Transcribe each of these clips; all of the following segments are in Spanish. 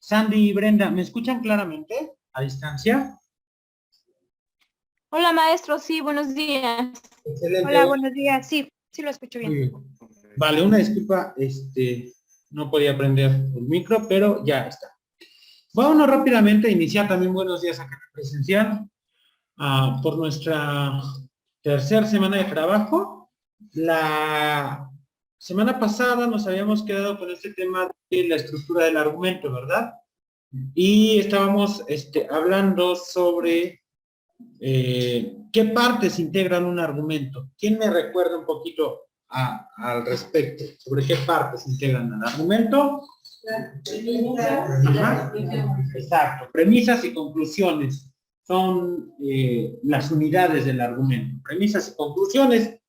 Sandy y Brenda, ¿me escuchan claramente a distancia? Hola maestro, sí, buenos días. Excelente. Hola, buenos días, sí, sí lo escucho Muy bien. bien. Vale, una disculpa, no podía prender el micro, pero ya está. Vámonos rápidamente a iniciar también buenos días acá en presencial por nuestra tercera semana de trabajo. La semana pasada nos habíamos quedado con este tema de la estructura del argumento, ¿verdad? Y estábamos hablando sobre ¿qué partes integran un argumento? ¿Quién me recuerda un poquito al respecto? ¿Sobre qué partes integran el argumento? Ajá. Exacto. Premisas y conclusiones son las unidades del argumento. Premisas y conclusiones.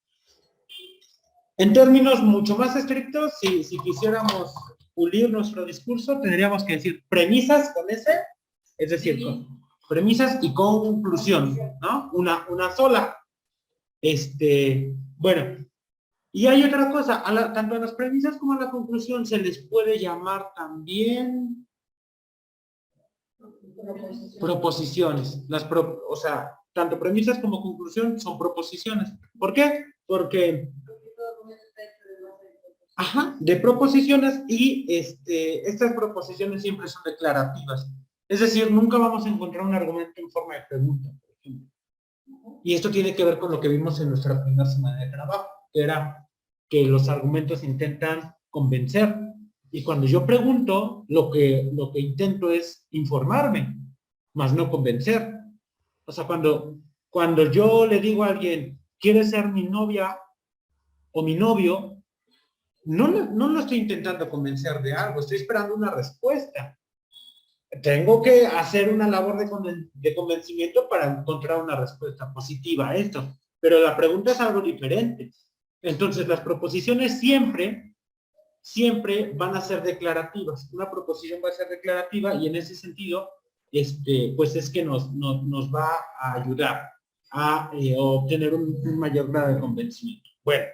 En términos mucho más estrictos, si quisiéramos pulir nuestro discurso, tendríamos que decir premisas con S, es decir, con premisas y conclusión, ¿no? Una sola. Bueno, y hay otra cosa, tanto a las premisas como a la conclusión se les puede llamar también proposiciones. O sea, tanto premisas como conclusión son proposiciones. ¿Por qué? Porque de proposiciones y estas proposiciones siempre son declarativas. Es decir, nunca vamos a encontrar un argumento en forma de pregunta, por ejemplo. Y esto tiene que ver con lo que vimos en nuestra primera semana de trabajo, que era que los argumentos intentan convencer. Y cuando yo pregunto, lo que intento es informarme, más no convencer. O sea, cuando yo le digo a alguien, ¿quieres ser mi novia o mi novio? No lo estoy intentando convencer de algo, estoy esperando una respuesta. Tengo que hacer una labor de convencimiento para encontrar una respuesta positiva a esto. Pero la pregunta es algo diferente. Entonces, las proposiciones siempre van a ser declarativas. Una proposición va a ser declarativa y en ese sentido, pues es que nos va a ayudar a obtener un mayor grado de convencimiento. Bueno,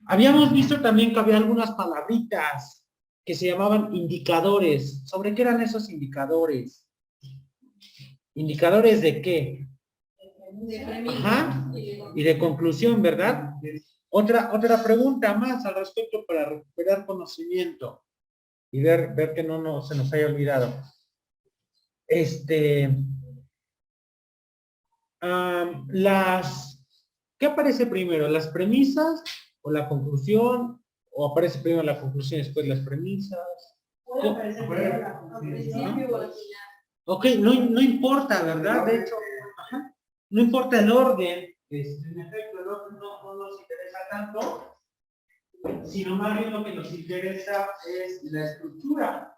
habíamos visto también que había algunas palabritas que se llamaban indicadores. ¿Sobre qué eran esos indicadores? ¿Indicadores de qué? Ajá, y de conclusión, ¿verdad? Otra pregunta más al respecto para recuperar conocimiento y ver que no se nos haya olvidado. ¿Qué aparece primero? ¿Las premisas o la conclusión? ¿O aparece primero la conclusión y después las premisas? Ok, no importa, ¿verdad? De hecho, no importa el orden. En efecto, el orden no nos interesa tanto, sino más bien lo que nos interesa es la estructura.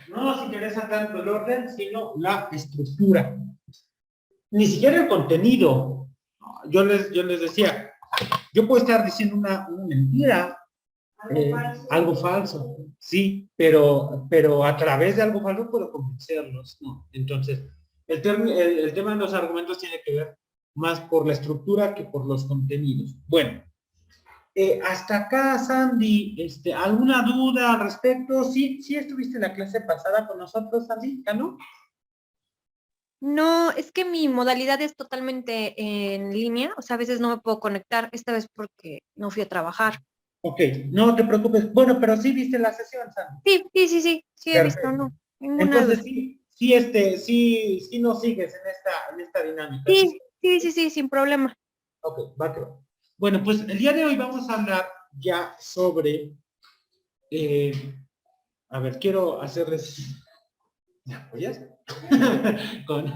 No nos interesa tanto el orden, sino la estructura. Ni siquiera el contenido. Yo les decía, yo puedo estar diciendo una mentira, algo falso, sí, pero a través de algo falso puedo convencerlos, ¿no? Entonces, el tema de los argumentos tiene que ver más por la estructura que por los contenidos. Bueno, hasta acá, Sandy, ¿alguna duda al respecto? ¿Sí estuviste en la clase pasada con nosotros, Sandy? ¿Ya no? No, es que mi modalidad es totalmente en línea, o sea, a veces no me puedo conectar, esta vez porque no fui a trabajar. Ok, no te preocupes. Bueno, pero sí viste la sesión, Sandy. Sí he visto, Perfecto. no, ninguna Entonces duda. sí nos sigues en esta dinámica. Sí, sin problema. Ok, va que va. Bueno, pues el día de hoy vamos a hablar ya sobre, a ver, quiero hacerles, ¿me apoyas? con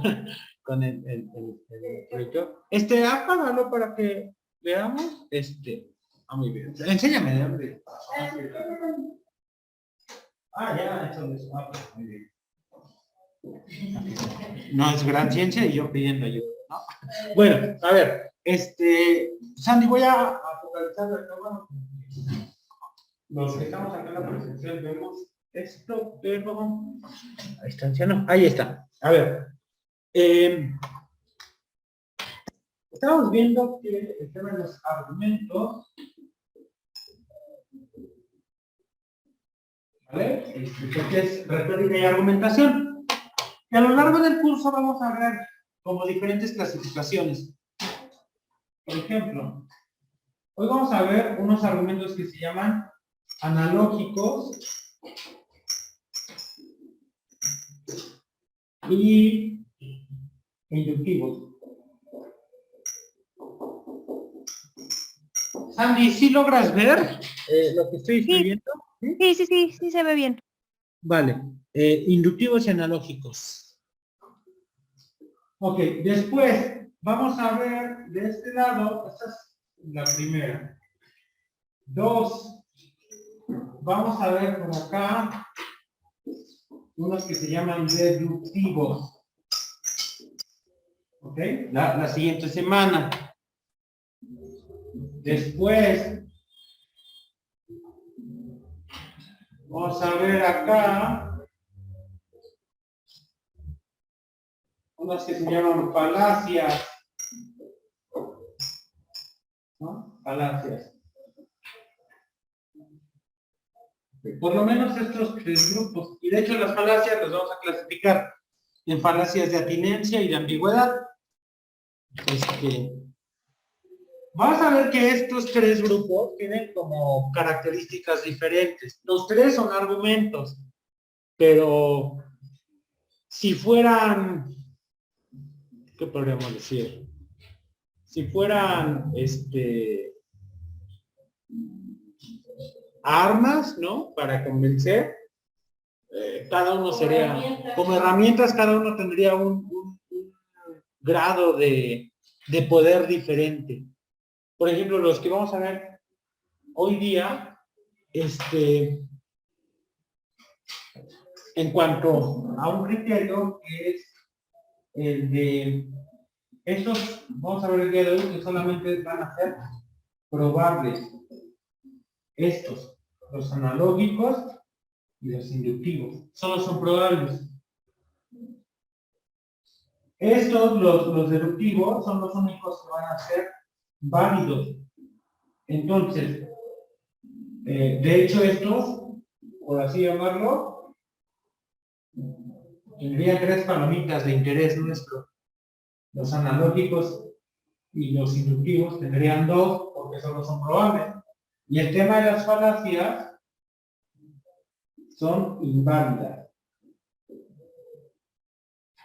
el proyector. Apágalo para que veamos, muy bien. Enséñame de dónde. Ya, entonces, pues, muy bien. No es gran ciencia y yo pidiendo ayuda, ¿no? Bueno, a ver, Sandy, voy a focalizar el tema. Los que estamos acá en la presentación vemos esto, pero a distancia no. Ahí está. A ver, estamos viendo que el tema de los argumentos. ¿Vale? Que es retórica y argumentación. Y a lo largo del curso vamos a ver como diferentes clasificaciones. Por ejemplo, hoy vamos a ver unos argumentos que se llaman analógicos y inductivos. Sandy, ¿sí logras ver lo que estoy escribiendo? Sí, se ve bien. Vale, inductivos y analógicos. Ok, después vamos a ver de este lado, esta es la primera. Dos, vamos a ver por acá unos que se llaman deductivos. Ok, la siguiente semana. Después, vamos a ver acá unas que se llaman falacias. ¿No? Falacias. Por lo menos estos tres grupos. Y de hecho las falacias las vamos a clasificar en falacias de atinencia y de ambigüedad. Vamos a ver que estos tres grupos tienen como características diferentes. Los tres son argumentos, pero si fueran, ¿qué podríamos decir? Si fueran, armas, ¿no? Para convencer, cada uno sería, como herramientas, cada uno tendría un grado de poder diferente. Por ejemplo, los que vamos a ver hoy día, en cuanto a un criterio que es el de estos, vamos a ver el día de hoy, que solamente van a ser probables. Estos, los analógicos y los inductivos, solo son probables. Estos, los deductivos, son los únicos que van a ser válidos. Entonces, de hecho estos, por así llamarlo, tendrían tres palomitas de interés nuestro. Los analógicos y los inductivos tendrían dos, porque solo son probables. Y el tema de las falacias son inválidas.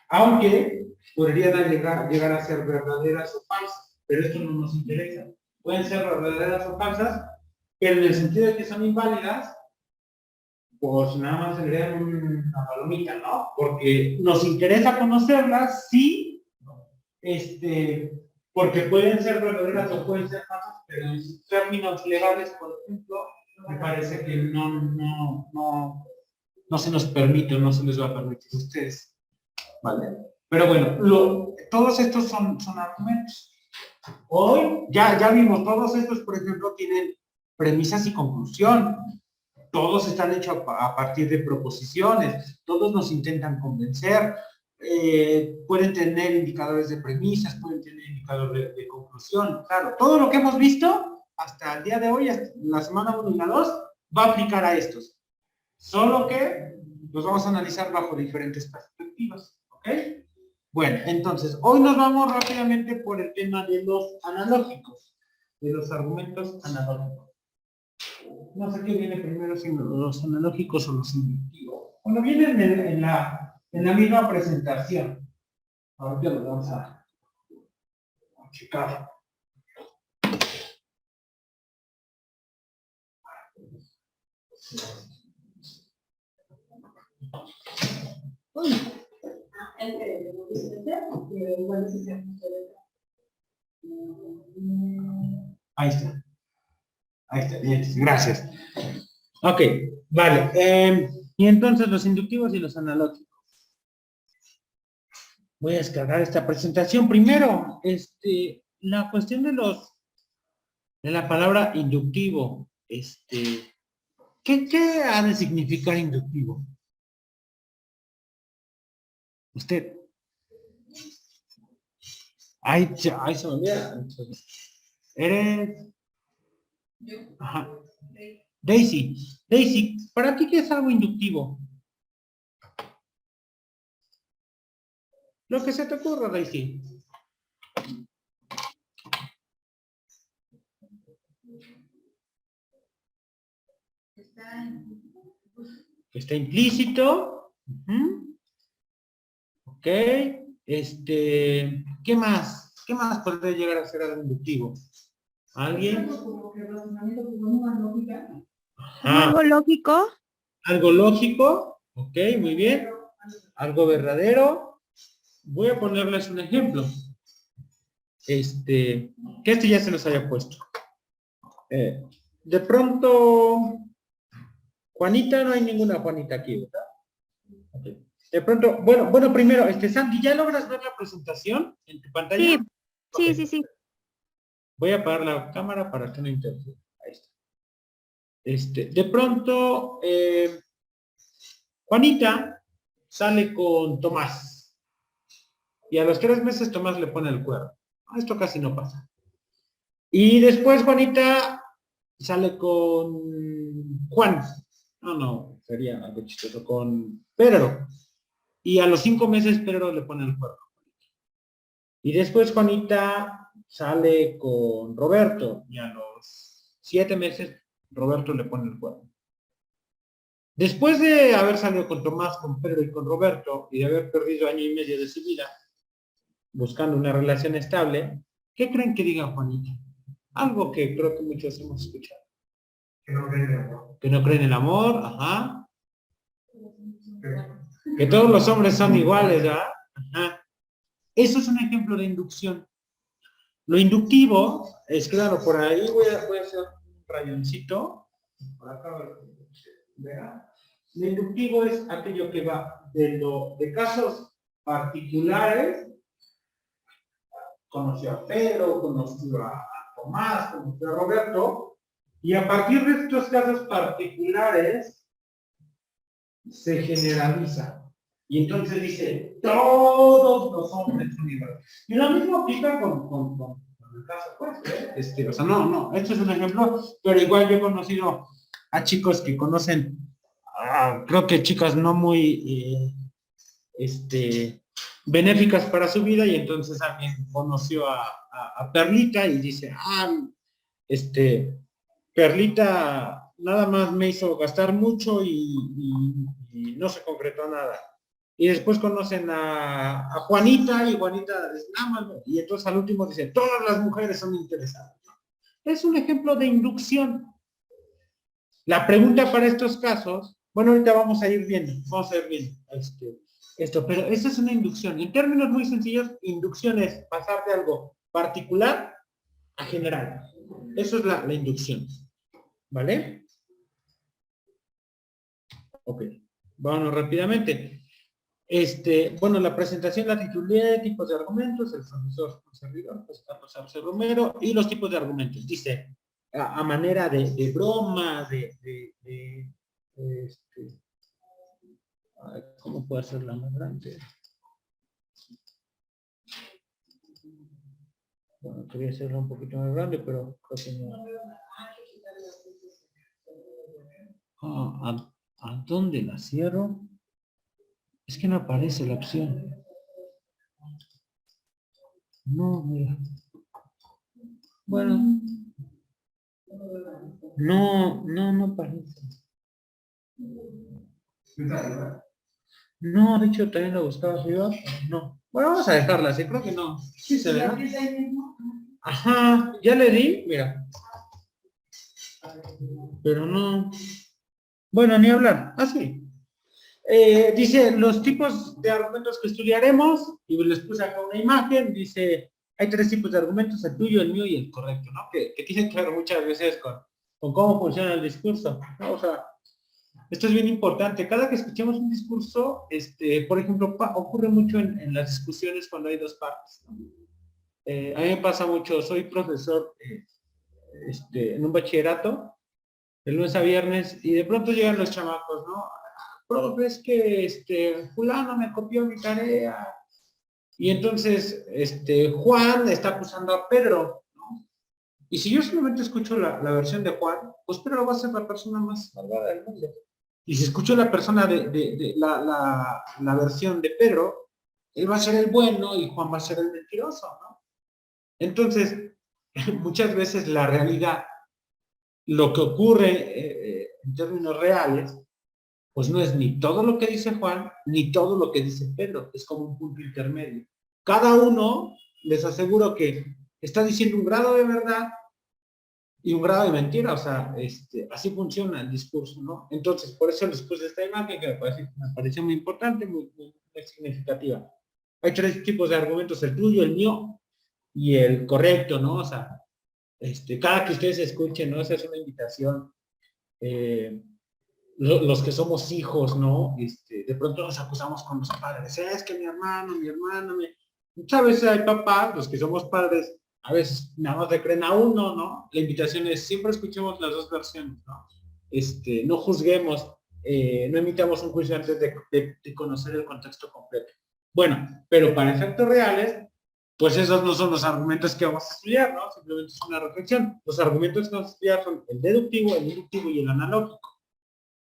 Aunque podrían llegar a ser verdaderas o falsas, pero esto no nos interesa. Pueden ser verdaderas o falsas, pero en el sentido de que son inválidas, pues nada más tendrían una palomita, ¿no? Porque nos interesa conocerlas, sí, porque pueden ser verdaderas o pueden ser falsas, pero en términos legales, por ejemplo, me parece que no se nos permite, no se les va a permitir a ustedes. ¿Vale? Pero bueno, todos estos son argumentos. Hoy ya vimos, todos estos, por ejemplo, tienen premisas y conclusión. Todos están hechos a partir de proposiciones. Todos nos intentan convencer. Pueden tener indicadores de premisas, pueden tener indicadores de conclusión. Claro, todo lo que hemos visto hasta el día de hoy, hasta la semana 1 y la 2, va a aplicar a estos. Solo que los vamos a analizar bajo diferentes perspectivas. ¿Ok? Bueno, entonces, hoy nos vamos rápidamente por el tema de los analógicos, de los argumentos analógicos. No sé qué viene primero, si los analógicos o los inductivos. Bueno, vienen en la misma presentación. Ahorita los vamos a checar. Ahí está. Ahí está, bien, gracias. Ok, vale. Y entonces los inductivos y los analógicos. Voy a descargar esta presentación. Primero, la cuestión de la palabra inductivo. ¿Qué ha de significar inductivo? Usted. Ay, se me olvida. Eres. Yo. Ajá. Daisy, ¿para ti qué es algo inductivo? Lo que se te ocurra, Daisy. Está implícito. Ok. ¿Qué más? ¿Qué más podría llegar a ser algo inductivo? ¿Alguien? Ajá. ¿Algo lógico? Algo lógico. Ok, muy bien. Algo verdadero. Voy a ponerles un ejemplo. Que ya se los haya puesto. De pronto, Juanita, no hay ninguna Juanita aquí, ¿verdad? Okay. De pronto, bueno, primero, Sandy, ¿ya logras ver la presentación en tu pantalla? Sí, Okay. sí. Voy a apagar la cámara para que no interfiera. Ahí está. De pronto, Juanita sale con Tomás. Y a los 3 meses Tomás le pone el cuerno. Esto casi no pasa. Y después Juanita sale con Juan. No, sería algo chistoso. Con Pedro. Y a los 5 meses Pedro le pone el cuerno. Y después Juanita sale con Roberto. Y a los 7 meses Roberto le pone el cuerno. Después de haber salido con Tomás, con Pedro y con Roberto, y de haber perdido 1 año y medio de su vida buscando una relación estable, ¿qué creen que diga Juanita? Algo que creo que muchos hemos escuchado. Que no creen en el amor. Que no creen en el amor, ajá. Que todos los hombres son iguales, ¿verdad? Ajá. Eso es un ejemplo de inducción. Lo inductivo es, claro, por ahí voy a hacer un rayoncito. Por acá, ¿verdad? Lo inductivo es aquello que va de casos particulares. Conoció a Pedro, conoció a Tomás, conoció a Roberto, y a partir de estos casos particulares se generaliza. Y entonces dice, todos los hombres son iguales. Y lo mismo aplica con el caso, pues, o sea, no, esto es un ejemplo, pero igual yo he conocido a chicos que conocen, creo que chicas no muy, benéficas para su vida, y entonces alguien conoció a Perlita y dice, Perlita nada más me hizo gastar mucho y no se concretó nada. Y después conocen a Juanita y Juanita dice, y entonces al último dice, todas las mujeres son interesadas. Es un ejemplo de inducción. La pregunta para estos casos, bueno, ahorita vamos a ir viendo esto, pero esta es una inducción. En términos muy sencillos, inducción es pasar de algo particular a general. Eso es la inducción. ¿Vale? Ok. Vámonos rápidamente. Bueno, la presentación la titulé tipos de argumentos, el profesor servidor, pues Carlos Arce Romero, y los tipos de argumentos. Dice, a manera de broma, ¿cómo puedo hacerla más grande? Bueno, quería hacerla un poquito más grande, pero creo que no. ¿A dónde la cierro? Es que no aparece la opción. No, mira. Bueno. No aparece. No, de hecho también lo buscaba arriba. No. Bueno, vamos a dejarla así, creo que no. Sí se ve. Ajá, ya le di, mira. Pero no. Bueno, ni hablar. Así. Dice los tipos de argumentos que estudiaremos, y les puse acá una imagen, dice, hay 3 tipos de argumentos, el tuyo, el mío y el correcto, ¿no? Que tienen que ver muchas veces con cómo funciona el discurso, ¿no? O sea, esto es bien importante. Cada que escuchemos un discurso, por ejemplo, ocurre mucho en las discusiones cuando hay 2 partes, ¿no? A mí me pasa mucho, soy profesor en un bachillerato, de lunes a viernes, y de pronto llegan los chamacos, ¿no? Profe, es que fulano me copió mi tarea. Y entonces, Juan está acusando a Pedro, ¿no? Y si yo solamente escucho la versión de Juan, pues Pedro va a ser la persona más malvada del mundo. Y si escucho la persona la versión de Pedro, él va a ser el bueno y Juan va a ser el mentiroso, ¿no? Entonces, muchas veces la realidad, lo que ocurre en términos reales, pues no es ni todo lo que dice Juan, ni todo lo que dice Pedro, es como un punto intermedio. Cada uno, les aseguro que está diciendo un grado de verdad y un grado de mentira, o sea, así funciona el discurso, ¿no? Entonces, por eso les puse esta imagen que me pareció muy importante, muy significativa. Hay tres tipos de argumentos, el tuyo, el mío y el correcto, ¿no? O sea, cada que ustedes escuchen, ¿no? Esa es una invitación. Los que somos hijos, ¿no? De pronto nos acusamos con los padres, es que mi hermano, muchas veces hay papás, los que somos padres, a veces nada más le creen a uno, ¿no? La invitación es, siempre escuchemos las dos versiones, ¿no? No juzguemos, no emitamos un juicio antes de conocer el contexto completo. Bueno, pero para efectos reales, pues esos no son los argumentos que vamos a estudiar, ¿no? Simplemente es una reflexión. Los argumentos que vamos a estudiar son el deductivo, el inductivo y el analógico.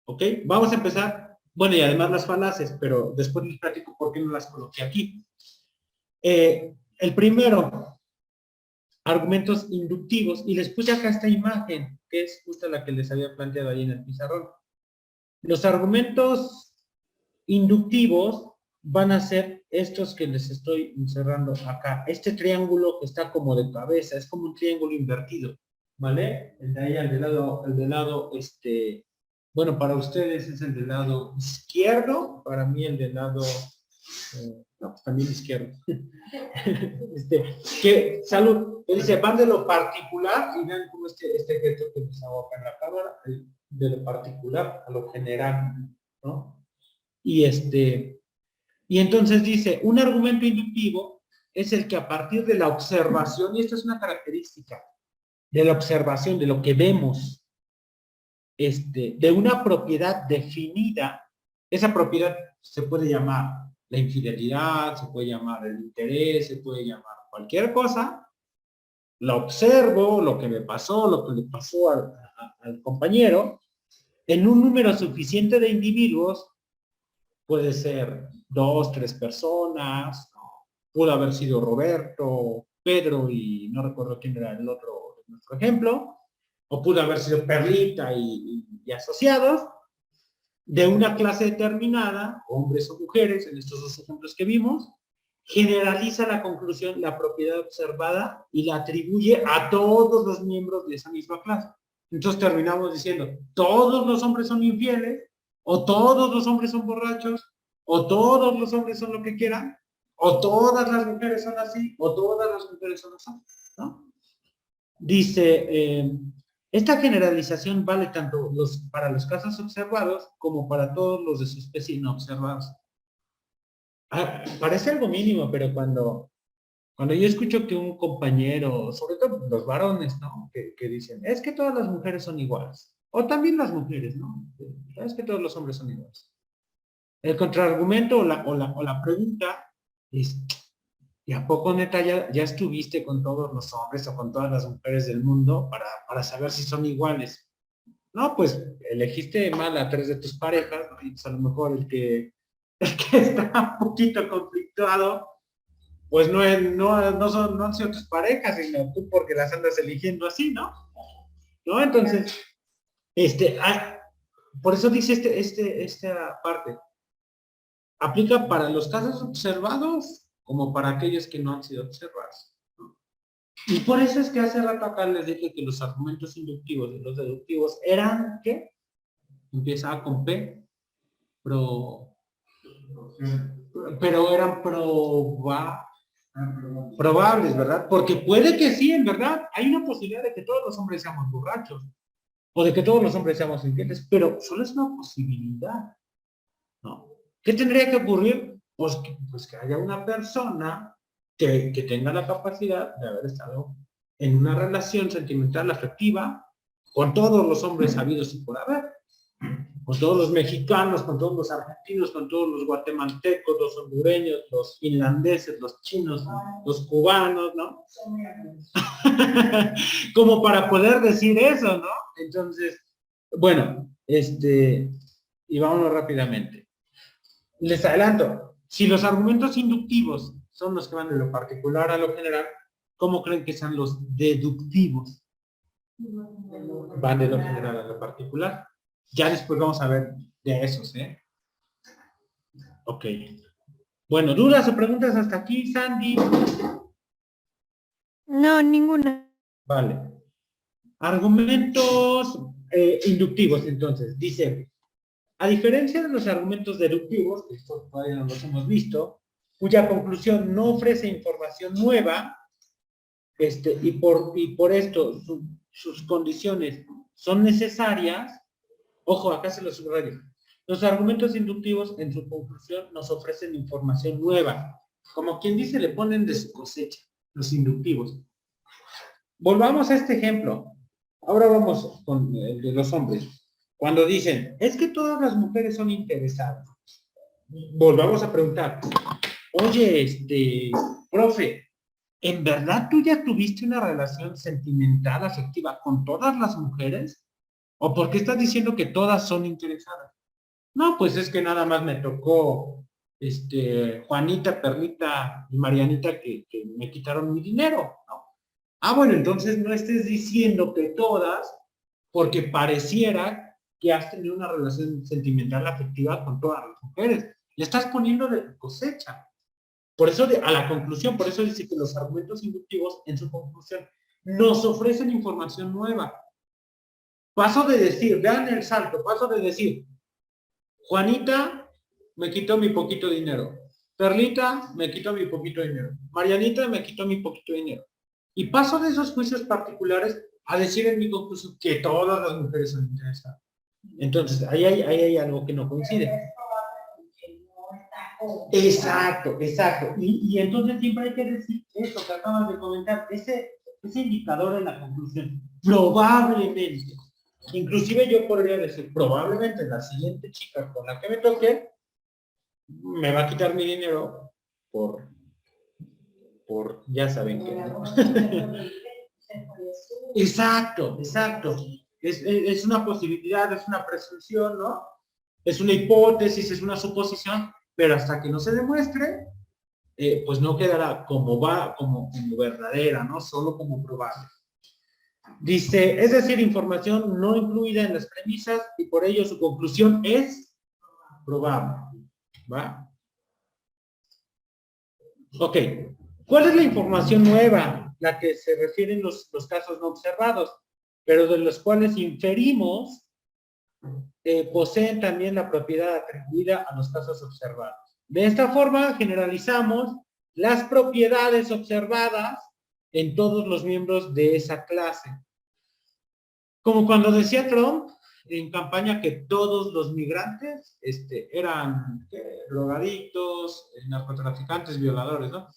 ¿Ok? Vamos a empezar, bueno, y además las falacias, pero después les platico por qué no las coloqué aquí. El primero, argumentos inductivos, y les puse acá esta imagen, que es justo la que les había planteado ahí en el pizarrón. Los argumentos inductivos van a ser estos que les estoy encerrando acá. Este triángulo que está como de cabeza, es como un triángulo invertido, ¿vale? El de ahí, el del lado, bueno, para ustedes es el del lado izquierdo, para mí el del lado, no, pues también izquierdo. Salud, dice, van de lo particular, y vean cómo este gesto que nos hago acá en la cámara, de lo particular a lo general, ¿no? Y entonces dice, un argumento inductivo es el que a partir de la observación, y esta es una característica, de la observación, de lo que vemos, de una propiedad definida, esa propiedad se puede llamar la infidelidad, se puede llamar el interés, se puede llamar cualquier cosa, la observo, lo que me pasó, lo que le pasó al compañero, en un número suficiente de individuos, puede ser 2, 3 personas, pudo haber sido Roberto, Pedro y no recuerdo quién era el otro de nuestro ejemplo, o pudo haber sido Perlita y asociados, de una clase determinada, hombres o mujeres, en estos dos ejemplos que vimos, generaliza la conclusión, la propiedad observada y la atribuye a todos los miembros de esa misma clase. Entonces terminamos diciendo, todos los hombres son infieles, o todos los hombres son borrachos, o todos los hombres son lo que quieran, o todas las mujeres son así, o todas las mujeres son así, ¿no? Dice, esta generalización vale tanto para los casos observados como para todos los de su especie no observados. Parece algo mínimo, pero cuando yo escucho que un compañero, sobre todo los varones, ¿no? Que dicen, es que todas las mujeres son iguales. O también las mujeres, ¿no? Es que todos los hombres son iguales. El contraargumento o la pregunta es, ¿y a poco neta ya estuviste con todos los hombres o con todas las mujeres del mundo para saber si son iguales? No, pues elegiste mal a 3 de tus parejas, ¿no? Y pues a lo mejor el que está un poquito conflictuado, pues no han sido tus parejas, sino tú porque las andas eligiendo así, ¿no? Entonces, por eso dice esta parte. Aplica para los casos observados como para aquellos que no han sido observados, ¿no? Y por eso es que hace rato acá les dije que los argumentos inductivos y los deductivos eran, ¿qué? Empieza con P, pero eran probables, ¿verdad? Porque puede que sí, en verdad, hay una posibilidad de que todos los hombres seamos borrachos, o de que todos los hombres seamos infieles, pero solo es una posibilidad, ¿no? ¿Qué tendría que ocurrir? Pues que haya una persona que tenga la capacidad de haber estado en una relación sentimental afectiva con todos los hombres habidos y por haber. con todos los mexicanos, con todos los argentinos, con todos los guatemaltecos, los hondureños, los finlandeses, los chinos, los cubanos, ¿no? Como para poder decir eso, ¿no? Entonces, bueno, y vámonos rápidamente. Les adelanto, si los argumentos inductivos son los que van de lo particular a lo general, ¿cómo creen que sean los deductivos? Van de lo general a lo particular. Ya después vamos a ver de esos, ¿eh? Ok. Bueno, ¿dudas o preguntas hasta aquí, Sandy? No, ninguna. Vale. Argumentos inductivos, entonces. Dice, a diferencia de los argumentos deductivos, que estos todavía no los hemos visto, cuya conclusión no ofrece información nueva, y por esto sus condiciones son necesarias. Ojo, acá se lo subrayo. Los argumentos inductivos en su conclusión nos ofrecen información nueva. Como quien dice, le ponen de su cosecha, los inductivos. Volvamos a este ejemplo. Ahora vamos con el de los hombres. Cuando dicen, es que todas las mujeres son interesadas. Volvamos a preguntar, oye, profe, ¿en verdad tú ya tuviste una relación sentimental, afectiva con todas las mujeres? ¿O por qué estás diciendo que todas son interesadas? No, pues es que nada más me tocó Juanita, Perlita y Marianita que me quitaron mi dinero, ¿no? Ah, bueno, entonces no estés diciendo que todas, porque pareciera que has tenido una relación sentimental afectiva con todas las mujeres. Le estás poniendo de tu cosecha. Por eso, a la conclusión, por eso dice que los argumentos inductivos en su conclusión nos ofrecen información nueva. Paso de decir, vean el salto, paso de decir, Juanita me quitó mi poquito dinero. Perlita me quitó mi poquito dinero. Marianita me quitó mi poquito dinero. Y paso de esos juicios particulares a decir en mi conclusión que todas las mujeres son interesadas. Entonces, ahí hay algo que no coincide. Exacto. Y entonces siempre hay que decir eso que acabas de comentar, ese indicador en la conclusión. Probablemente. Inclusive yo podría decir, probablemente la siguiente chica con la que me toque me va a quitar mi dinero por ya saben qué, ¿no? Exacto. Es una posibilidad, es una presunción, ¿no? Es una hipótesis, es una suposición, pero hasta que no se demuestre, pues no quedará como verdadera, ¿no? Solo como probable. Dice, es decir, información no incluida en las premisas y por ello su conclusión es probable. ¿Va? Ok. ¿Cuál es la información nueva? La que se refieren los casos no observados, pero de los cuales inferimos poseen también la propiedad atribuida a los casos observados. De esta forma generalizamos las propiedades observadas en todos los miembros de esa clase. Como cuando decía Trump en campaña que todos los migrantes eran drogadictos, narcotraficantes, violadores, ¿no?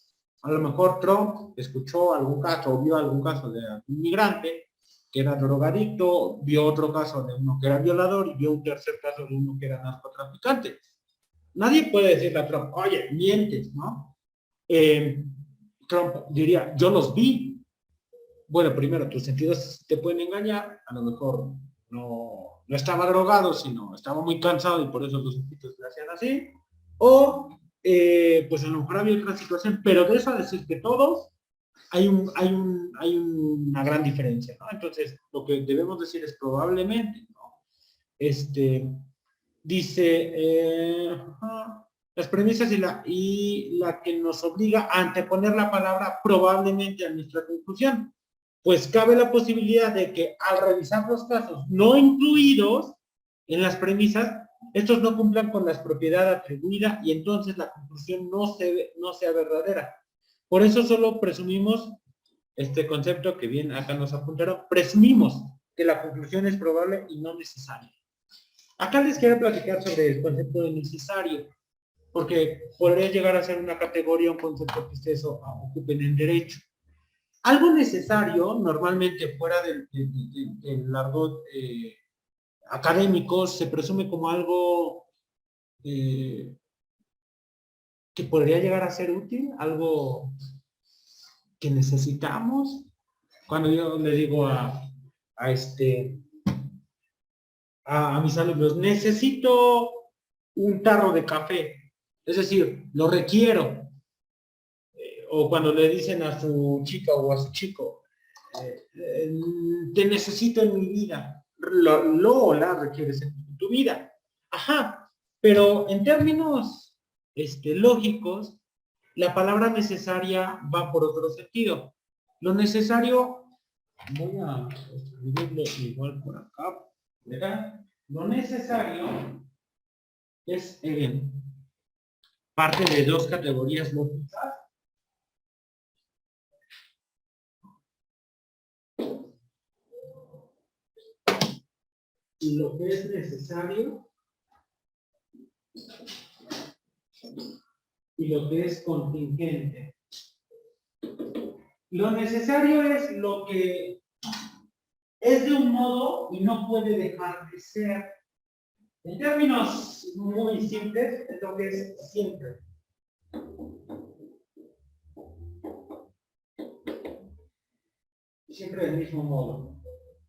A lo mejor Trump escuchó algún caso o vio algún caso de un migrante que era drogadicto, vio otro caso de uno que era violador y vio un tercer caso de uno que era narcotraficante. Nadie puede decirle a Trump, oye, mientes, ¿no? Trump diría, yo los vi. Bueno, primero, tus sentidos te pueden engañar, a lo mejor no estaba drogado, sino estaba muy cansado y por eso los sentidos le hacían así, o pues a lo mejor había otra situación, pero de eso a decir que todos, hay una gran diferencia, ¿no? Entonces, lo que debemos decir es probablemente, ¿no? Dice, las premisas y la que nos obliga a anteponer la palabra probablemente a nuestra conclusión. Pues cabe la posibilidad de que al revisar los casos no incluidos en las premisas, estos no cumplan con la propiedad atribuida y entonces la conclusión no sea verdadera. Por eso solo presumimos este concepto que bien acá nos apuntaron, presumimos que la conclusión es probable y no necesaria. Acá les quiero platicar sobre el concepto de necesario, porque podría llegar a ser una categoría, un concepto que ustedes ocupen en derecho. Algo necesario, normalmente fuera del argot académicos se presume como algo que podría llegar a ser útil, algo que necesitamos. Cuando yo le digo a mis alumnos, necesito un tarro de café, es decir, lo requiero. O cuando le dicen a su chica o a su chico, te necesito en mi vida, lo o la requieres en tu vida. Ajá, pero en términos lógicos, la palabra necesaria va por otro sentido. Lo necesario, voy a escribirlo igual por acá, ¿verdad? Lo necesario es parte de dos categorías lógicas. Y lo que es necesario y lo que es contingente. Lo necesario es lo que es de un modo y no puede dejar de ser. En términos muy simples, es lo que es siempre. Siempre del mismo modo.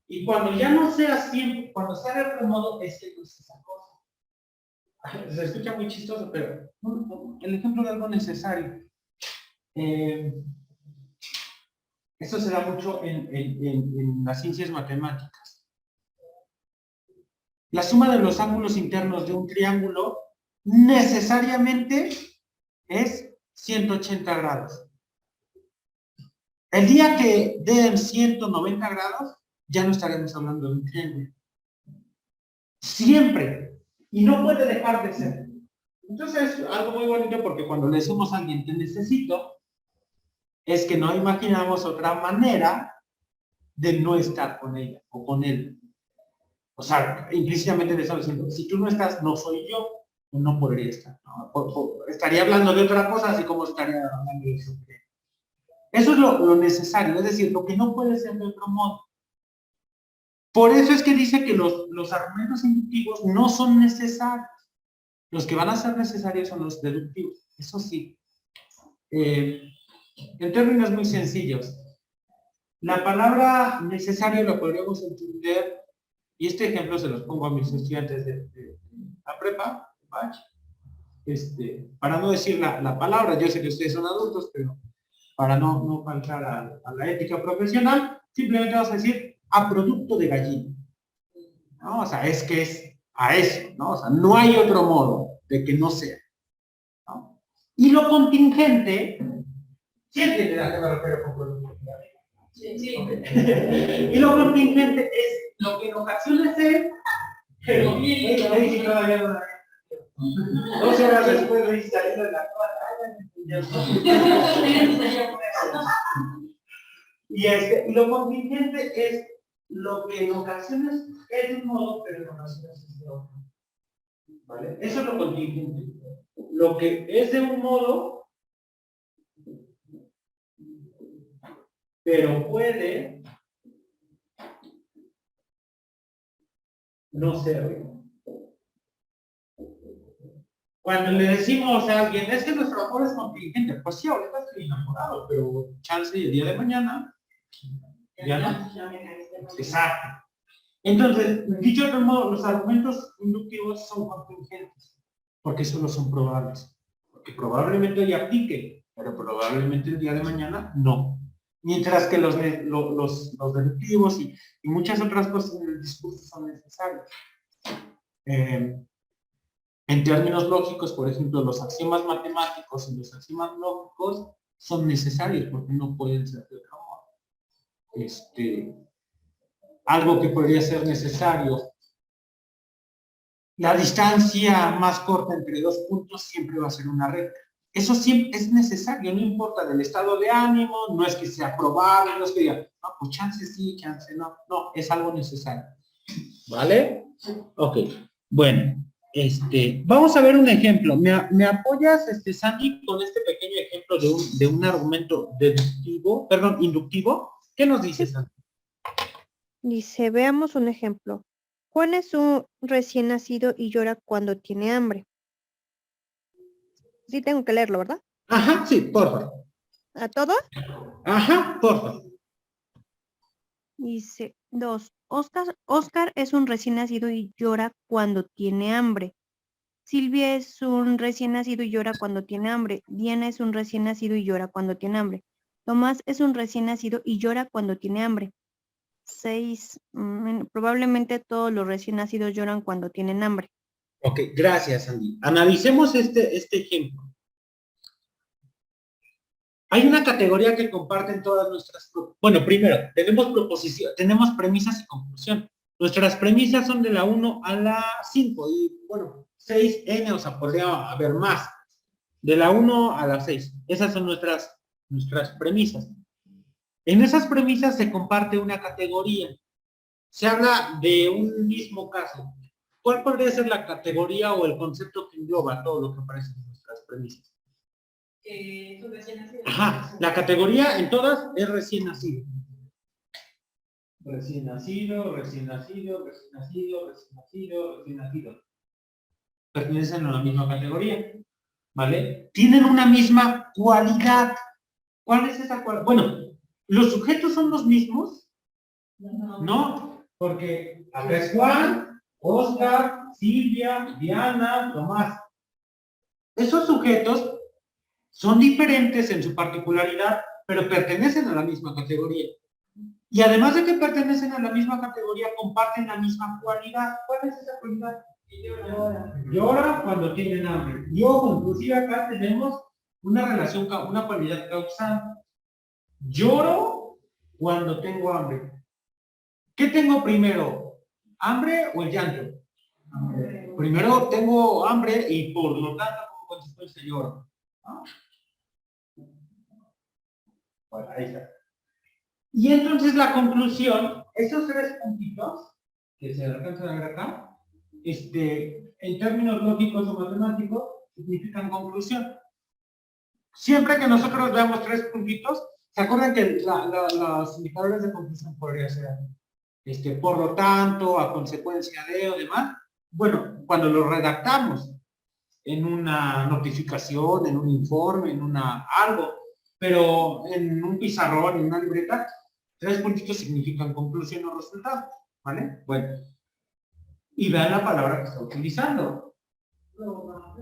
Y cuando ya no sea siempre, cuando sea de otro modo, es que no es esa cosa. Se escucha muy chistoso, pero el ejemplo de algo necesario. Esto se da mucho en las ciencias matemáticas. La suma de los ángulos internos de un triángulo necesariamente es 180 grados. El día que den 190 grados, ya no estaremos hablando de un triángulo. Siempre. Y no puede dejar de ser. Entonces, algo muy bonito porque cuando le decimos a alguien te necesito, es que no imaginamos otra manera de no estar con ella o con él. O sea, implícitamente le estamos diciendo, si tú no estás, no soy yo, no podría estar. ¿No? Estaría hablando de otra cosa, así como estaría hablando de eso. Eso es lo necesario, es decir, lo que no puede ser de otro modo. Por eso es que dice que los argumentos inductivos no son necesarios. Los que van a ser necesarios son los deductivos. Eso sí. En términos muy sencillos, la palabra necesario la podríamos entender, y este ejemplo se los pongo a mis estudiantes de la prepa, para no decir la palabra, yo sé que ustedes son adultos, pero para no faltar a la ética profesional, simplemente vamos a decir a producto de gallina. ¿No? O sea, es que es a eso, ¿no? O sea, no hay otro modo de que no sea. ¿No? Y lo contingente, ¿sí entienden a qué me refiero con producto de gallina? Sí. Okay. Y lo contingente es lo que en ocasiones es, pero ahí todavía no. 12 horas después de salir de la y lo contingente es lo que en ocasiones es de un modo, pero en ocasiones es de otro. ¿Vale? Eso es lo contingente. Lo que es de un modo, pero puede no serlo. Cuando le decimos a alguien, es que nuestro amor es contingente, pues sí, ahorita estoy enamorado, pero chance el día de mañana, ya no. Exacto. Entonces, dicho de otro modo, los argumentos inductivos son contingentes, porque solo son probables. Porque probablemente hoy aplique, pero probablemente el día de mañana no. Mientras que los deductivos y muchas otras cosas en el discurso son necesarios. En términos lógicos, por ejemplo, los axiomas matemáticos y los axiomas lógicos son necesarios porque no pueden ser de otro modo. Algo que podría ser necesario. La distancia más corta entre dos puntos siempre va a ser una recta. Eso siempre es necesario, no importa del estado de ánimo, no es que sea probable, no es que diga, no, pues chance sí, chance no. No, es algo necesario. ¿Vale? Ok. Bueno. Vamos a ver un ejemplo. ¿Me apoyas, Sandy, con este pequeño ejemplo de un argumento deductivo, perdón, inductivo? ¿Qué nos dice, Sandy? Dice, veamos un ejemplo. Juan es un recién nacido y llora cuando tiene hambre. Sí tengo que leerlo, ¿verdad? Ajá, sí, por favor. ¿A todo? Ajá, por favor. Dice 2. Oscar es un recién nacido y llora cuando tiene hambre. Silvia es un recién nacido y llora cuando tiene hambre. Diana es un recién nacido y llora cuando tiene hambre. Tomás es un recién nacido y llora cuando tiene hambre. 6. Probablemente todos los recién nacidos lloran cuando tienen hambre. Ok, gracias, Andy. Analicemos este ejemplo. Hay una categoría que comparten todas nuestras... Bueno, primero, tenemos premisas y conclusión. Nuestras premisas son de la 1 a la 5 y, bueno, 6n, o sea, podría haber más. De la 1 a la 6. Esas son nuestras premisas. En esas premisas se comparte una categoría. Se habla de un mismo caso. ¿Cuál podría ser la categoría o el concepto que engloba todo lo que aparece en nuestras premisas? Ajá, la categoría en todas es recién nacido. Recién nacido, recién nacido, recién nacido, recién nacido, recién nacido. Pertenecen a la misma categoría, ¿vale? Tienen una misma cualidad. ¿Cuál es esa cualidad? Bueno, ¿los sujetos son los mismos? No, porque acá es Juan, Oscar, Silvia, Diana, Tomás. Esos sujetos son diferentes en su particularidad, pero pertenecen a la misma categoría. Y además de que pertenecen a la misma categoría, comparten la misma cualidad. ¿Cuál es esa cualidad? Llora cuando tienen hambre. Y ojo, inclusive acá tenemos una relación, una cualidad causal. Lloro cuando tengo hambre. ¿Qué tengo primero? ¿Hambre o el llanto? Hambre. Primero tengo hambre y por lo tanto como consecuencia lloro. ¿No? Bueno, ahí está. Y entonces la conclusión, esos 3 puntitos que se alcanzan a ver acá, en términos lógicos o matemáticos, significan conclusión. Siempre que nosotros veamos 3 puntitos, ¿se acuerdan que los indicadores de conclusión podría ser por lo tanto, a consecuencia de o demás? Bueno, cuando lo redactamos en una notificación, en un informe, en algo, pero en un pizarrón, en una libreta, 3 puntitos significan conclusión o resultado, ¿vale? Bueno, y vean la palabra que está utilizando.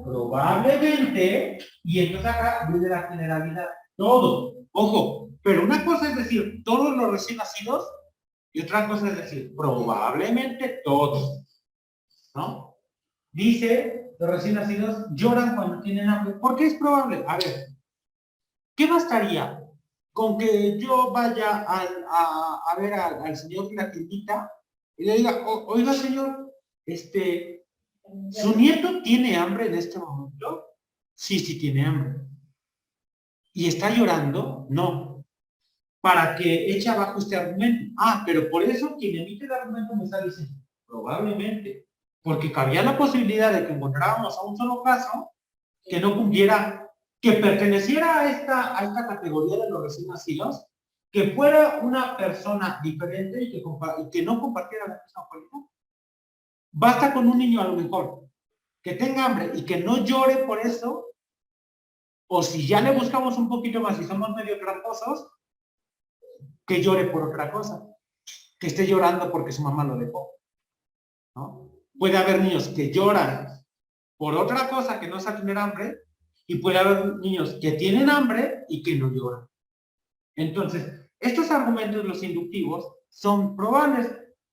Probablemente, y entonces acá viene la generalidad. Todo, ojo, pero una cosa es decir todos los recién nacidos y otra cosa es decir probablemente todos, ¿no? Dice, los recién nacidos lloran cuando tienen hambre. ¿Por qué es probable? A ver, ¿qué bastaría con que yo vaya a ver al señor de la tiendita y le diga, oiga señor, ¿su nieto tiene hambre en este momento? Sí, sí tiene hambre. ¿Y está llorando? No. Para que eche abajo este argumento. Ah, pero por eso quien emite el argumento me está diciendo, probablemente, porque cabía la posibilidad de que encontráramos a un solo caso que no cumpliera, que perteneciera a esta categoría de los recién nacidos, que fuera una persona diferente y que no compartiera la misma cualidad. Basta con un niño a lo mejor que tenga hambre y que no llore por eso, o si ya le buscamos un poquito más y somos medio tramposos, que llore por otra cosa, que esté llorando porque su mamá lo dejó, ¿no? Puede haber niños que lloran por otra cosa que no sea tener hambre, y puede haber niños que tienen hambre y que no lloran. Entonces, estos argumentos, los inductivos, son probables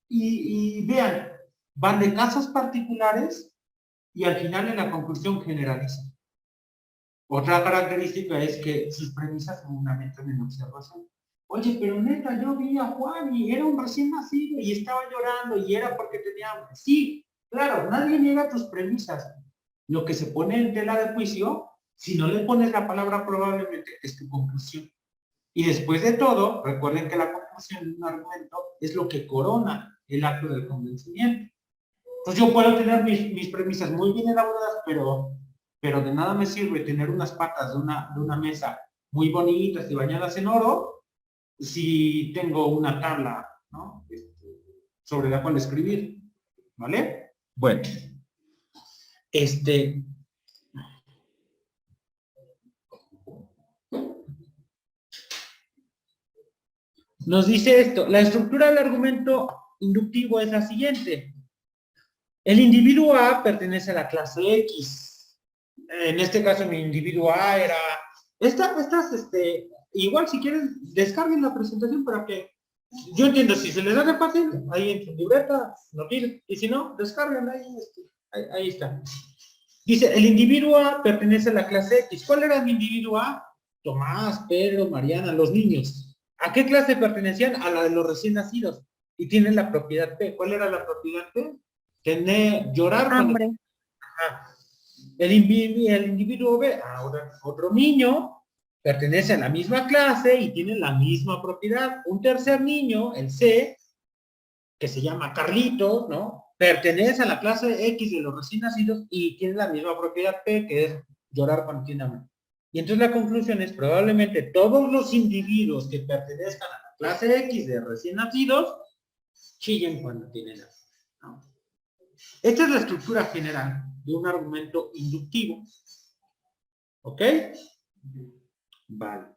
y vean, van de casos particulares y al final en la conclusión generalizan. Otra característica es que sus premisas fundamentan en observación. Oye, pero neta, yo vi a Juan y era un recién nacido y estaba llorando y era porque tenía hambre. Sí, claro, nadie niega tus premisas. Lo que se pone en tela de juicio, si no le pones la palabra probablemente, es tu conclusión. Y después de todo, recuerden que la conclusión de un argumento es lo que corona el acto del convencimiento. Entonces yo puedo tener mis premisas muy bien elaboradas, pero de nada me sirve tener unas patas de una mesa muy bonitas y bañadas en oro si tengo una tabla, ¿no? sobre la cual escribir, ¿Vale? Bueno. Nos dice esto, la estructura del argumento inductivo es la siguiente. El individuo A pertenece a la clase X. En este caso, mi individuo A era... igual si quieren, descarguen la presentación para que... Yo entiendo, si se les hace fácil, ahí en su libreta, no tiren. Y si no, descarguen ahí está. Dice, el individuo A pertenece a la clase X. ¿Cuál era mi individuo A? Tomás, Pedro, Mariana, los niños. ¿A qué clase pertenecían? A la de los recién nacidos. Y tienen la propiedad P. ¿Cuál era la propiedad P? Llorar cuando... Hambre. Ajá. El individuo B, ahora otro niño, pertenece a la misma clase y tiene la misma propiedad. Un tercer niño, el C, que se llama Carlitos, ¿no? Pertenece a la clase X de los recién nacidos y tiene la misma propiedad P, que es llorar cuando tiene hambre. Y entonces la conclusión es, probablemente todos los individuos que pertenezcan a la clase X de recién nacidos, chillen cuando tienen hambre, ¿no? Esta es la estructura general de un argumento inductivo. ¿Ok? Vale.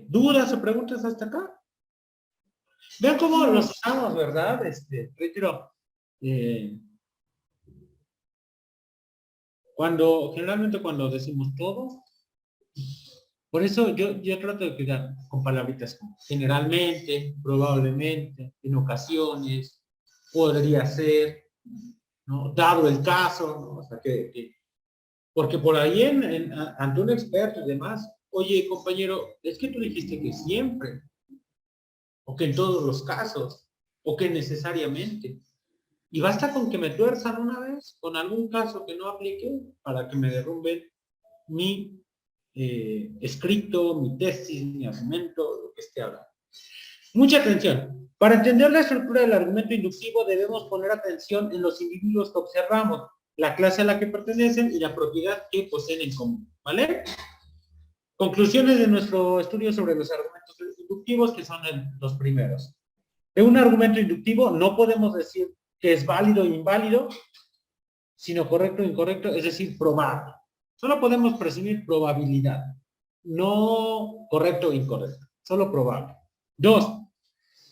¿Dudas o preguntas hasta acá? Vean cómo los usamos, ¿verdad? Reitero, generalmente cuando decimos todos, por eso yo trato de cuidar con palabritas como generalmente, probablemente, en ocasiones, podría ser, ¿no? Dado el caso, ¿no? O sea, porque por ahí ante un experto y demás, oye, compañero, es que tú dijiste que siempre, o que en todos los casos, o que necesariamente. Y basta con que me tuerzan una vez con algún caso que no aplique para que me derrumben mi escrito, mi tesis, mi argumento, lo que esté hablando. Mucha atención. Para entender la estructura del argumento inductivo debemos poner atención en los individuos que observamos, la clase a la que pertenecen y la propiedad que poseen en común. ¿Vale? Conclusiones de nuestro estudio sobre los argumentos inductivos, que son los primeros. De un argumento inductivo no podemos decir que es válido o inválido, sino correcto o incorrecto, es decir, probable. Solo podemos presumir probabilidad, no correcto o incorrecto, solo probable. 2.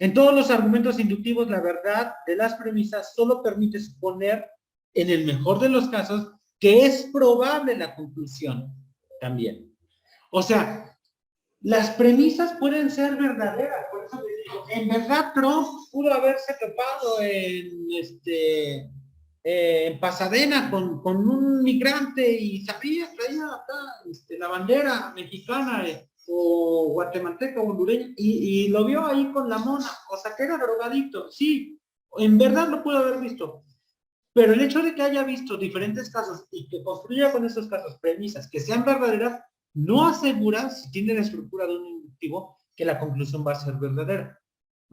En todos los argumentos inductivos, la verdad de las premisas solo permite suponer, en el mejor de los casos, que es probable la conclusión también. O sea, las premisas pueden ser verdaderas. Por eso les digo, en verdad Trump pudo haberse topado en Pasadena con un migrante y traía acá la bandera mexicana o guatemalteca o hondureña y lo vio ahí con la mona, o sea que era drogadicto. Sí, en verdad lo pudo haber visto. Pero el hecho de que haya visto diferentes casos y que construya con esos casos premisas que sean verdaderas, no asegura, si tiene la estructura de un inductivo, que la conclusión va a ser verdadera.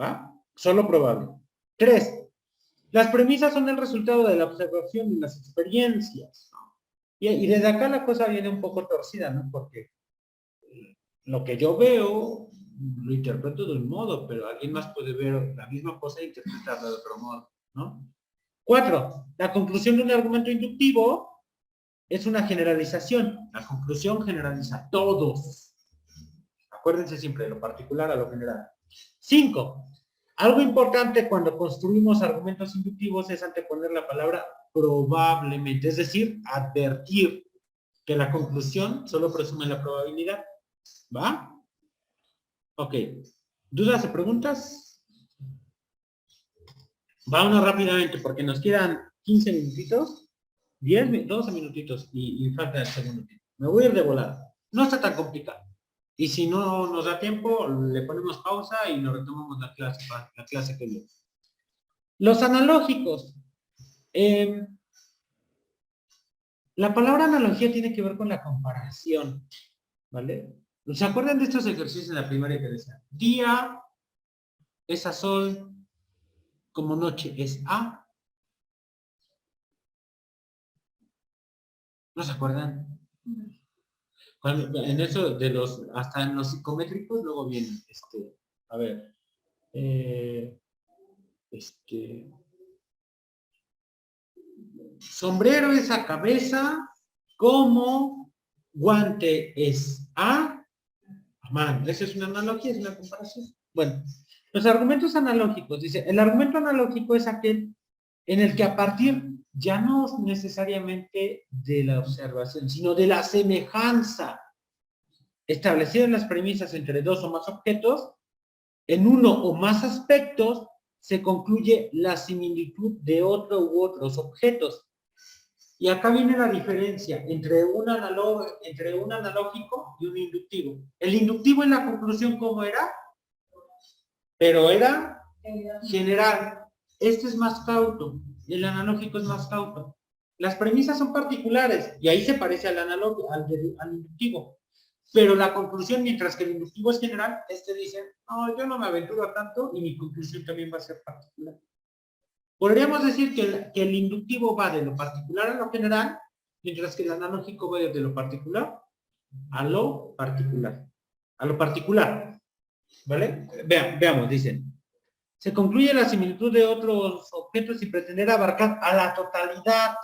¿Va? Solo probable. 3. Las premisas son el resultado de la observación y las experiencias, ¿no? Y desde acá la cosa viene un poco torcida, ¿no? Porque lo que yo veo lo interpreto de un modo, pero alguien más puede ver la misma cosa e interpretarla de otro modo, ¿no? 4. La conclusión de un argumento inductivo es una generalización. La conclusión generaliza a todos. Acuérdense siempre de lo particular a lo general. 5. Algo importante cuando construimos argumentos inductivos es anteponer la palabra probablemente, es decir, advertir que la conclusión solo presume la probabilidad. ¿Va? Ok. ¿Dudas o preguntas? Vámonos rápidamente porque nos quedan 15 minutitos, 12 minutitos y falta el segundo tiempo. Me voy a ir de volada. No está tan complicado. Y si no nos da tiempo, le ponemos pausa y nos retomamos la clase que viene. Los analógicos. La palabra analogía tiene que ver con la comparación. ¿Vale? ¿Se acuerdan de estos ejercicios en la primaria que decían? Día es a sol, como noche es a. ¿No se acuerdan? En eso de hasta en los psicométricos luego vienen, a ver, sombrero es a cabeza, como guante es a mano. Esa es una analogía, es una comparación. Bueno, los argumentos analógicos, dice, el argumento analógico es aquel en el que a partir ya no necesariamente de la observación, sino de la semejanza establecida en las premisas entre dos o más objetos, en uno o más aspectos, se concluye la similitud de otro u otros objetos. Y acá viene la diferencia entre un analógico y un inductivo. El inductivo en la conclusión, ¿cómo era? Pero era general. Este es más cauto. El analógico es más cauto. Las premisas son particulares y ahí se parece al inductivo. Pero la conclusión, mientras que el inductivo es general, dice, no, yo no me aventuro tanto y mi conclusión también va a ser particular. Podríamos decir que el inductivo va de lo particular a lo general, mientras que el analógico va de lo particular a lo particular. A lo particular. ¿Vale? Veamos, dicen. Se concluye la similitud de otros objetos sin pretender abarcar a la totalidad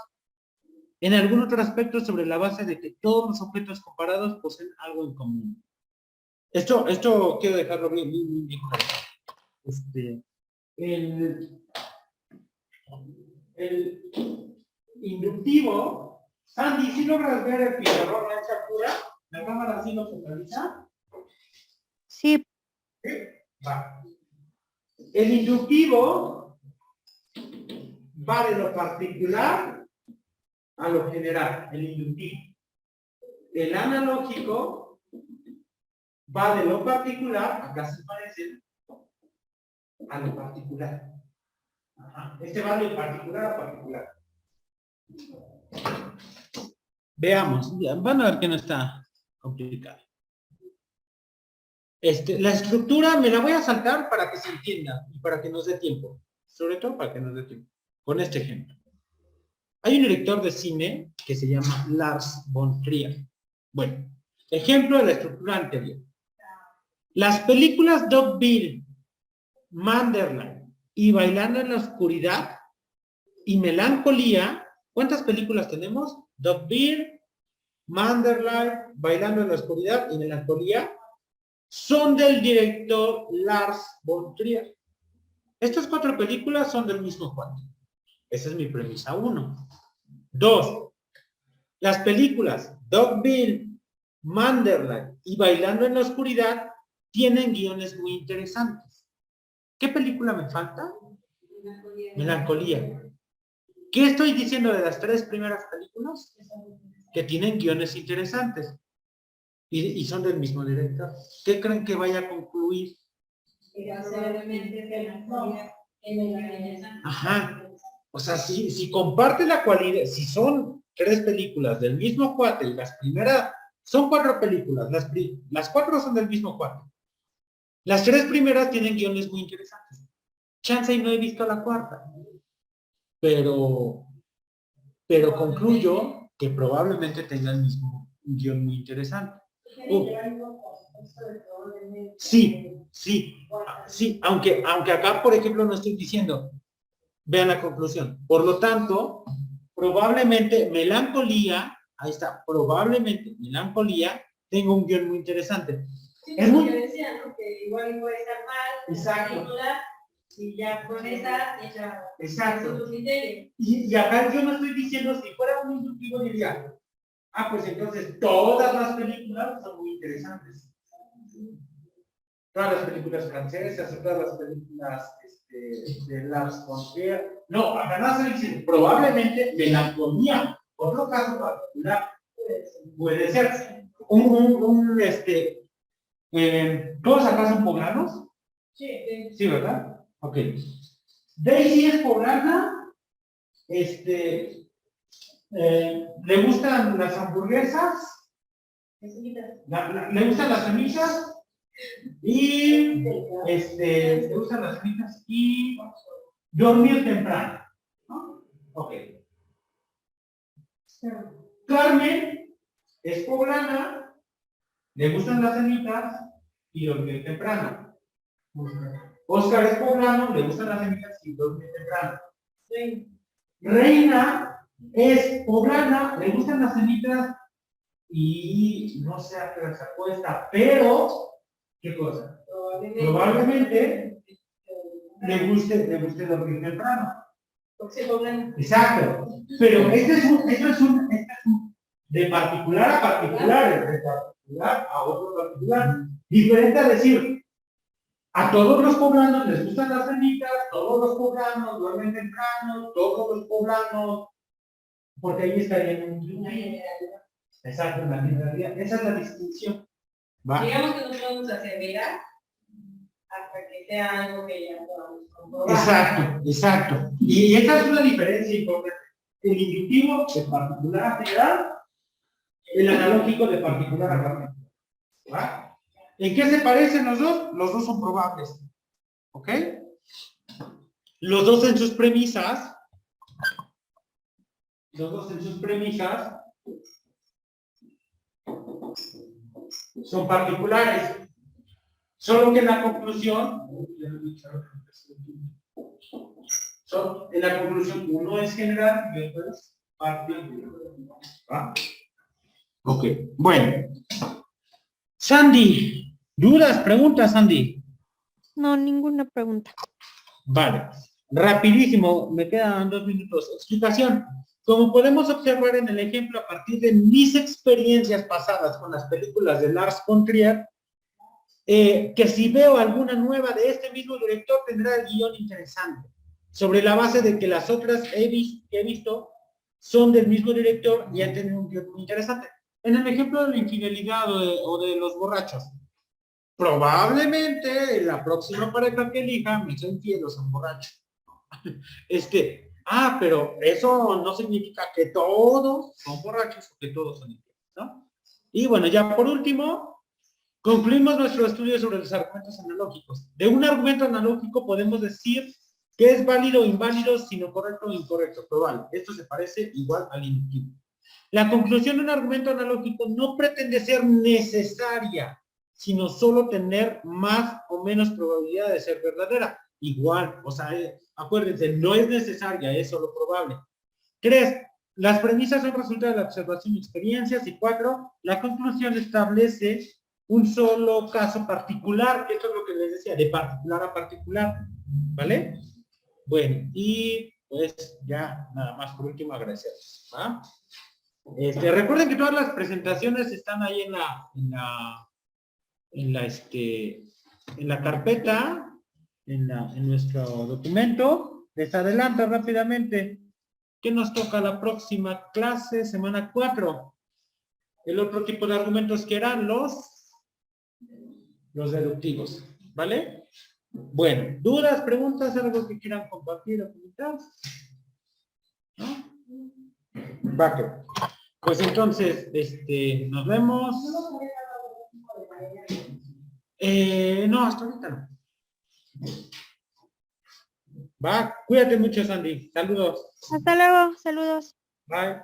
en algún otro aspecto sobre la base de que todos los objetos comparados poseen algo en común. Esto quiero dejarlo bien claro. El inductivo, Sandy, ¿sí logras ver el pizarrón a esa altura? ¿La cámara sí lo focaliza? Sí. Va. El inductivo va de lo particular a lo general, el inductivo. El analógico va de lo particular, acá se parece, a lo particular. Ajá. Va de particular a particular. Veamos, van a ver que no está complicado. La estructura me la voy a saltar para que se entienda y para que nos dé tiempo. Sobre todo para que nos dé tiempo. Con este ejemplo. Hay un director de cine que se llama Lars von Trier. Bueno, ejemplo de la estructura anterior. Las películas Dogville, Manderland y Bailando en la Oscuridad y Melancolía. ¿Cuántas películas tenemos? Dogville, Manderland, Bailando en la Oscuridad y Melancolía. Son del director Lars von Trier. Estas 4 películas son del mismo cuate. Esa es mi premisa 1. 2. Las películas Dogville, Manderland y Bailando en la Oscuridad tienen guiones muy interesantes. ¿Qué película me falta? Melancolía. ¿Qué estoy diciendo de las 3 primeras películas? Que tienen guiones interesantes. Y son del mismo director. ¿Qué creen que vaya a concluir? Ajá. O sea, si comparte la cualidad, si son 3 películas del mismo cuate y las primeras, son 4 películas, las 4 son del mismo cuate. Las 3 primeras tienen guiones muy interesantes. Chance y no he visto la 4. Pero concluyo que probablemente tenga el mismo guión muy interesante. Sí, aunque acá, por ejemplo, no estoy diciendo, vean la conclusión. Por lo tanto, probablemente Melancolía, ahí está, probablemente Melancolía tenga un guión muy interesante. Sí, es muy... decía, ¿no? Que igual puede estar mal, exacto. Y ya con esa, exacto. Y acá yo no estoy diciendo, si fuera un inductivo diría, pues entonces todas las películas son muy interesantes. Todas las películas francesas, todas las películas de Lars von Trier. No, acá no se dice, probablemente Melancolía. Otro caso particular puede ser ¿todos acá son poblanos? Sí, ¿verdad? Ok. Daisy es poblana. Le gustan las hamburguesas. Le gustan las semillas. Y le gustan las semillas y dormir temprano. ¿No? Ok. Carmen es poblana, le gustan las semitas y dormir temprano. Oscar es poblano, le gustan las semitas y dormir temprano. Reina es poblana, le gustan las semitas y no sé a qué hora se acuesta, pero, ¿qué cosa? Probablemente le guste dormir temprano. Porque se doblan. Exacto. Pero esto es un de particular a particular, de particular a otro particular. Diferente a decir, a todos los poblanos les gustan las semitas, todos los poblanos duermen temprano, todos los poblanos, porque ahí estarían en un exacto, en la generalidad. Esa es la distinción. ¿Va? Digamos que no podemos aseverar hasta que sea algo que ya podamos comprobar. Exacto, exacto. Y esta es una diferencia importante. El inductivo de particular a general, el analógico de particular a particular. ¿Va? ¿En qué se parecen los dos? Los dos son probables. ¿Ok? Los dos en sus premisas. Los dos en sus premisas son particulares. Solo que en la conclusión, en la conclusión uno es general y otro es particular. ¿Va? Ok, bueno. Sandy, ¿dudas, preguntas, Sandy? No, ninguna pregunta. Vale, rapidísimo, me quedan 2 minutos. Explicación. Como podemos observar en el ejemplo, a partir de mis experiencias pasadas con las películas de Lars von Trier, que si veo alguna nueva de este mismo director, tendrá el guión interesante. Sobre la base de que las otras que he visto son del mismo director y han tenido un guión muy interesante. En el ejemplo de la infidelidad o de los borrachos, probablemente la próxima pareja que elija me sea infiel o sea un borracho. Pero eso no significa que todos son borrachos o que todos son infieles, ¿no? Y bueno, ya por último, concluimos nuestro estudio sobre los argumentos analógicos. De un argumento analógico podemos decir que es válido o inválido, sino correcto o incorrecto, probable. Esto se parece igual al inductivo. La conclusión de un argumento analógico no pretende ser necesaria, sino solo tener más o menos probabilidad de ser verdadera. Igual, o sea, acuérdense, no es necesaria, es solo probable. 3. Las premisas son resultado de la observación y experiencias. Y 4. La conclusión establece un solo caso particular, que esto es lo que les decía, de particular a particular, ¿vale? Bueno, y pues ya nada más por último agradecerles, ¿va? Recuerden que todas las presentaciones están ahí en la carpeta, en nuestro documento. Les adelanto rápidamente que nos toca la próxima clase, semana 4. El otro tipo de argumentos que eran los deductivos, ¿vale? Bueno, dudas, preguntas, algo que quieran compartir o comentar, ¿no? Va. Pues entonces, nos vemos. No, hasta ahorita no. Va, cuídate mucho, Sandy. Saludos. Hasta luego, saludos. Bye.